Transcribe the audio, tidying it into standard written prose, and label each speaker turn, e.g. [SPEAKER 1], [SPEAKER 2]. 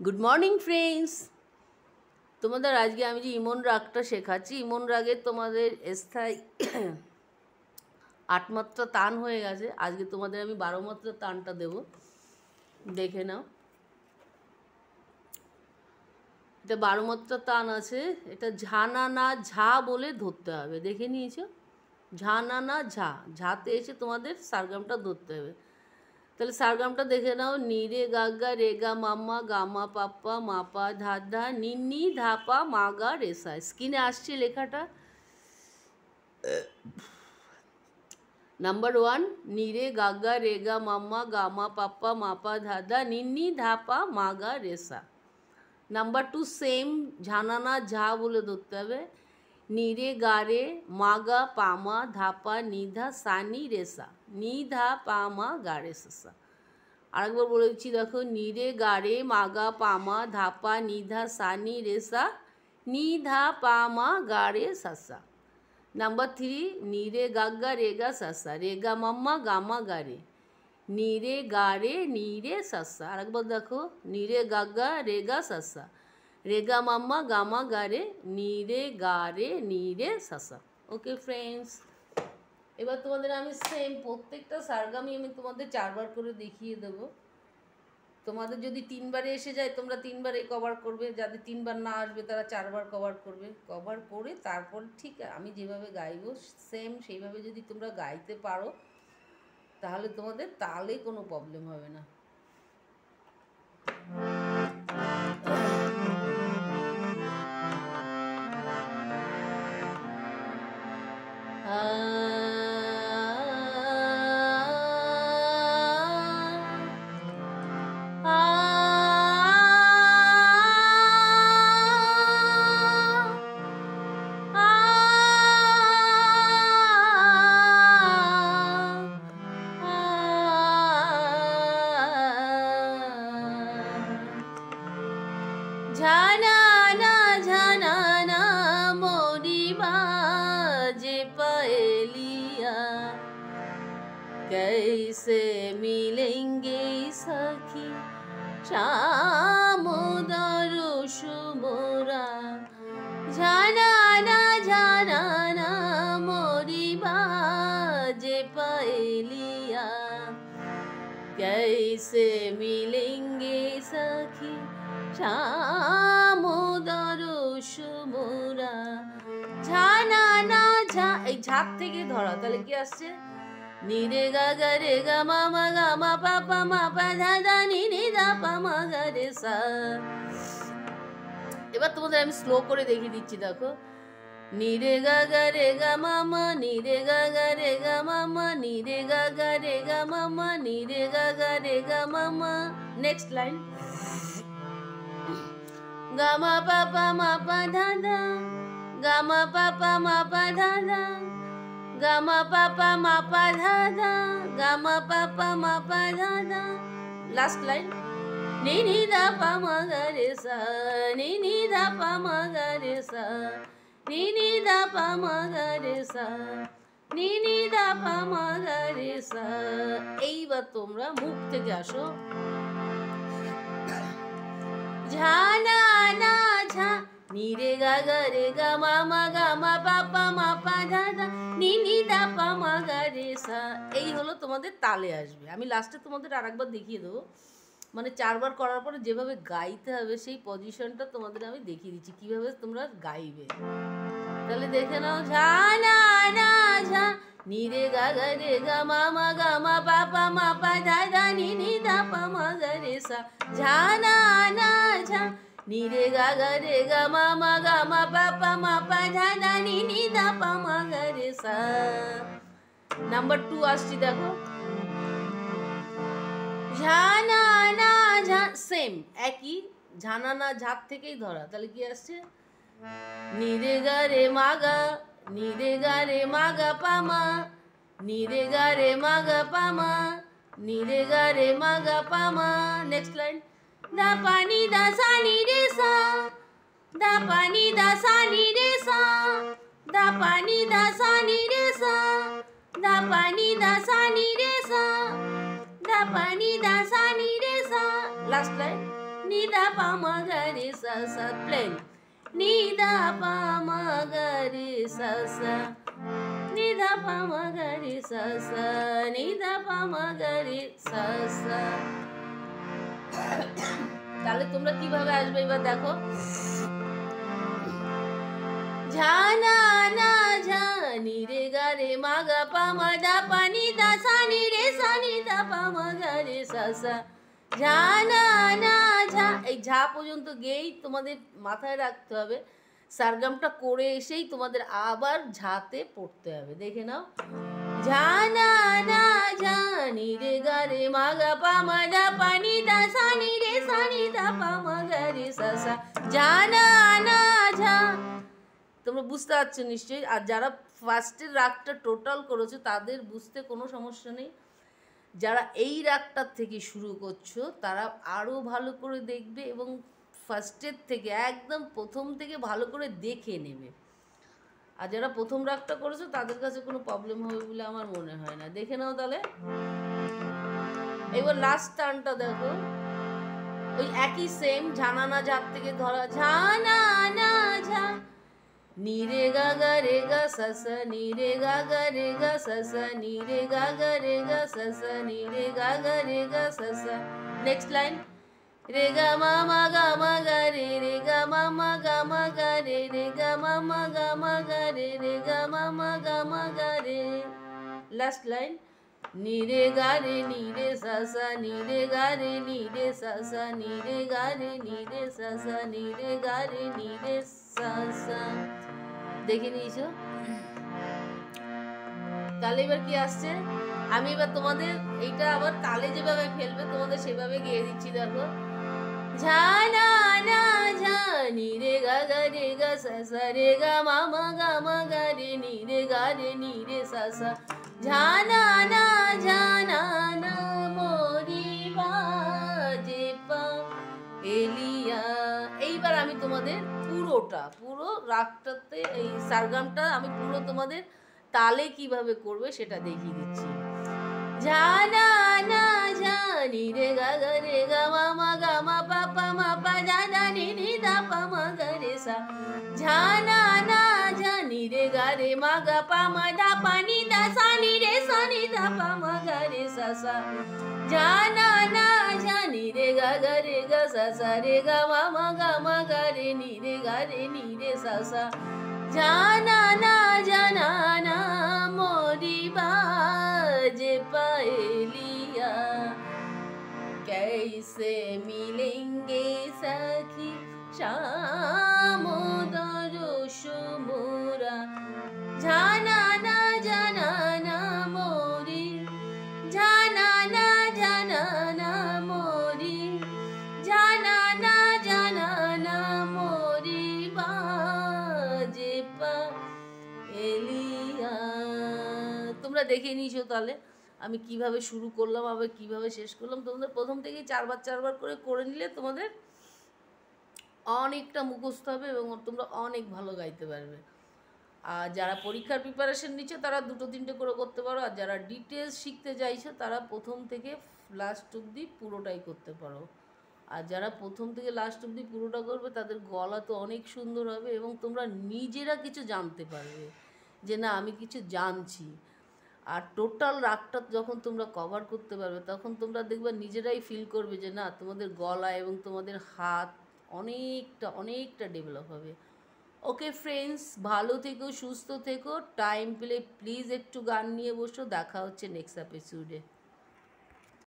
[SPEAKER 1] Good morning friends. তোমাদের আজকে আমি যে ইমন রাগটা শেখাচ্ছি, ইমন রাগের তোমাদের স্থায়ী 8 মাত্রা তান হয়ে গেছে। আজকে তোমাদের আমি 12 মাত্রা তানটা দেব, দেখে নাও। এটা 12 মাত্রা তান আছে। এটা ঝানা না ঝা বলে ধরতে হবে, দেখে নিয়েছো? ঝানা না ঝা, ঝাতে এসে তোমাদের সারগামটা ধরতে হবে। তাহলে সারগামটা দেখে নাও। নি রে গা গা রে গা মাম্মা গামা পাপ্পা মাপা ধা ধা নিন্নি ধাপা মাগা রেসা। স্ক্রিনে আসছে লেখাটা। নাম্বার 1 নি রে গা গা রে গা মাম্মা গামা পাপ্পা মাপা ধা ধা নিন্নি ধাপা মাগা রেসা। নাম্বার 2 সেম ঝানানা ঝা বলে ধরতে হবে। নি রে গা রে মাগা পামা ধাপা নিধা সানি রেসা, নিধা পামা গা রেসা। আরেকবার বলে দিচ্ছি, দেখো। নি রে গা রে মাগা পামা ধাপা নিধা সানি রেসা, নিধা পামা গা রে সাসা। নাম্বার 3 নি রে গাগা রেগা সাসা রেগা মাম্মা গামা গা রে, নি রে গা রে নি রে সাসা। আরেকবার দেখো। নি রে গাগা রেগা সাসা রেগা মাম্মা গামা গা রে, নি রে গা রে নি রে সাসা। ওকে ফ্রেন্ডস, এবার তোমাদের আমি সেম প্রত্যেকটা সারগামই আমি তোমাদের 4 বার করে দেখিয়ে দেবো। তোমাদের যদি 3 বারে এসে যায় তোমরা 3 বারে কভার করবে, যাদের 3 বার না আসবে তারা 4 বার কভার করবে। কভার করে তারপর ঠিক আমি যেভাবে গাইবো সেম সেইভাবে যদি তোমরা গাইতে পারো তাহলে তোমাদের তালে কোনো প্রবলেম হবে না। ঝানানা ঝানানা মোরি বাজে পায়েলিয়া, कैसे मिलेंगे सखी शाम दरुश मोरा। ঝানানা ঝানানা মোরি বাজে পায়েলিয়া, कैसे मिलेंगे सखी শাম দরুশ মোরা। ঝানানা ঝা, এই ঝাত থেকে ধরা, তাহলে কি আসছে? নি রে গা গা রে গা মামা গামা পাপা মাপা ধা ধা নি নি ধা পা মা গা রে সা। এবার তোমাদের আমি স্লো করে দেখিয়ে দিচ্ছি, দেখো। নি রে গা গা রে গা মামা, নি রে গা গা রে গা মামা, নি রে গা গা রে গা মামা, নি রে গা গা রে গা মামা। নেক্সট লাইন গামা পাপা মাপা ধা ধা, গামা পাপা মাপা ধা ধা, গামা পাপা মাপা ধা ধা, গামা পাপা মাপা ধা ধা। লাস্ট লাইন নি নি ধা পা মা গা রে সা, নি নি ধা পা মা গা রে সা, নি নি ধা পা মা গা রে সা, নি নি ধা পা মা গা রে সা। এইবার তোমরা মুখ থেকে আসো। ঝানানা ঝা, নি রে গা গা রে গা মামা গামা পাপা মাপা ধা ধা নি নি ধা পা মা গা রে সা। এই হলো তোমাদের তালে আসবে। আমি লাস্টে তোমাদের আরেকবার দেখিয়ে দেবো, মানে 4 বার করার পরে যেভাবে গাইতে হবে সেই পজিশনটা তোমাদের আমি দেখিয়ে দিচ্ছি কিভাবে তোমরা গাইবে। তাহলে দেখে নাও। ঝানানা ঝা, নি রে গা গা রে গা মামা গামা পাপা মাপা ধা ধা নি নি ধা পা মা গা রে সা। ঝানানা ঝা, নি রে গা গা রে গা মামা গামা পাপা মাপা ধা ধা নি নি ধা পা মা গা রে সা। নাম্বার 2 আসছি, দেখো। ঝানানা ঝা, সেম একই ঝানানা ঝাত থেকেই ধরা। তাহলে কি আসছে? নি রে গা রে মাগা, নি রে গা রে মাগা পামা, নি রে গা রে মাগা পামা, নি রে গা রে মাগা পামা। নেক্সট লাইন দা পানি দা সা নি রে সা, দা পানি দা সা নি রে সা, দা পানি দা সা নি রে সা, দা পানি দা সা নি রে সা, দা পানি দা সা নি রে সা। লাস্ট লাইন নি ধা পা মা গা রে সা সা প্লেন নি ধা পা মা গা রে সা সা নি ধা পা মা গা রে সা সা নি ধা পা মা গা রে সা সা। তাহলে তোমরা কিভাবে আসবে এবার দেখো। ঝা না না ঝা নি রে গা রে মা গা পা মা দা পা নি দা সা নি রে সা নি দা পা মা গা রে সা সা। ঝা না না ঝা, এই ঝা পর্যন্ত গেয়েই তোমাদের মাথায় রাখতে হবে, সারগামটা করে এসেই তোমাদের আবার ঝাতে পড়তে হবে। দেখে নাও। ঝা না না ঝা নি রে গা রে মা গা পা মা দা পা নি দা সা নি রে সা নি দা পা মা গা রে সা সা। ঝা না না ঝা। তোমরা বুঝতে পারছো নিশ্চয়ই। আর যারা ফার্স্টের রাগটা টোটাল করেছো তাদের বুঝতে কোনো সমস্যা নেই। যারা এই রাগটার থেকে শুরু করছো তারা আরও ভালো করে দেখবে এবং ফার্স্টের থেকে একদম প্রথম থেকে ভালো করে দেখে নেবে। আর যারা প্রথম রাগটা করেছো তাদের কাছে কোনো প্রবলেম হবে বলে আমার মনে হয় না। দেখে নাও তাহলে। এবার লাস্ট টার্নটা দেখো, ওই একই সেম ঝানানা ঝার থেকে ধরা ঝা না না ঝা নি রে গা গা রে গা সা সা নি রে গা গা রে গা সা সা নি রে গা গা রে গা সা সা নি রে গা গা রে গা সা সা। নেক্সট লাইন রে গা মা মা গা মা গা রে গা মা মা গা মা গা রে গা মা মা গা মা গা রে গা মা মা গা মা গা রে। লাস্ট লাইন নি রে গা রে নি রে সা সা নি রে গা রে নি রে সা সা নি রে গা রে নি রে সা সা নি রে গা রে নি রে সা সা। দেখে নিয়েছো? তাহলে এবার কি আসছে, আমি এবার তোমাদের এইটা আবার তালে যেভাবে ফেলবে তোমাদের সেভাবে গেয়ে দিচ্ছি। দেখো। ঝা না না ঝা নি রে গা গা রে গা সা সা রে গা মা মা গা মা গা রে নি রে সা সা। ঝা না না ঝা না না মোরি বাজে পা এলিয়া। এইবার আমি তোমাদের পুরো রাগটাতে এই সারগামটা আমি পুরো তোমাদের তালে কিভাবে করবে সেটা দেখিয়ে দিচ্ছি। ঝা না না ঝা নি রে গা গা রে গা মা মা গা মা পা পা মা পা দা দা নি নি দা পা মা গা রে সা। ঝা না না ঝা নি রে গা রে মা গা পা মা দা পা নি দা সা নি রে সা নি দা পা মা গা রে সা সা। ঝা না না ঝা নি রে গা গা রে গা সা সা রে গা মা মা গা রে নি রে সা সা। ঝা না না ঝা না না মোরি बाजे पाएलिया कैसे मिलेंगे सखी शाम दरोश मोरा। जाना ना मोरी जाना ना मोरी जाना ना मोरी बाजे पाएलिया। তোমরা দেখে নিয়েছো তাহলে আমি কিভাবে শুরু করলাম আবার কিভাবে শেষ করলাম। তোমাদের প্রথম থেকেই চারবার করে নিলে তোমাদের অনেকটা মুখস্থ হবে এবং তোমরা অনেক ভালো গাইতে পারবে। আর যারা পরীক্ষার প্রিপারেশন নিচ্ছ তারা 2-3টে করে করতে পারো। আর যারা ডিটেলস শিখতে চাইছো তারা প্রথম থেকে লাস্ট অবধি পুরোটাই করতে পারো। আর যারা প্রথম থেকে লাস্ট অবধি পুরোটা করবে তাদের গলা তো অনেক সুন্দর হবে এবং তোমরা নিজেরা কিছু জানতে পারবে যে না আমি কিছু জানছি। আর টোটাল রাগটা যখন তোমরা কভার করতে পারবে তখন তোমরা দেখবে নিজেরাই ফিল করবে যে না তোমাদের গলা এবং তোমাদের হাত অনেকটা ডেভেলপ হবে। ওকে ফ্রেন্ডস, ভালো থেকো, সুস্থ থেকো, টাইম পেলে প্লিজ একটু গান নিয়ে বসো। দেখা হচ্ছে নেক্সট এপিসোডে।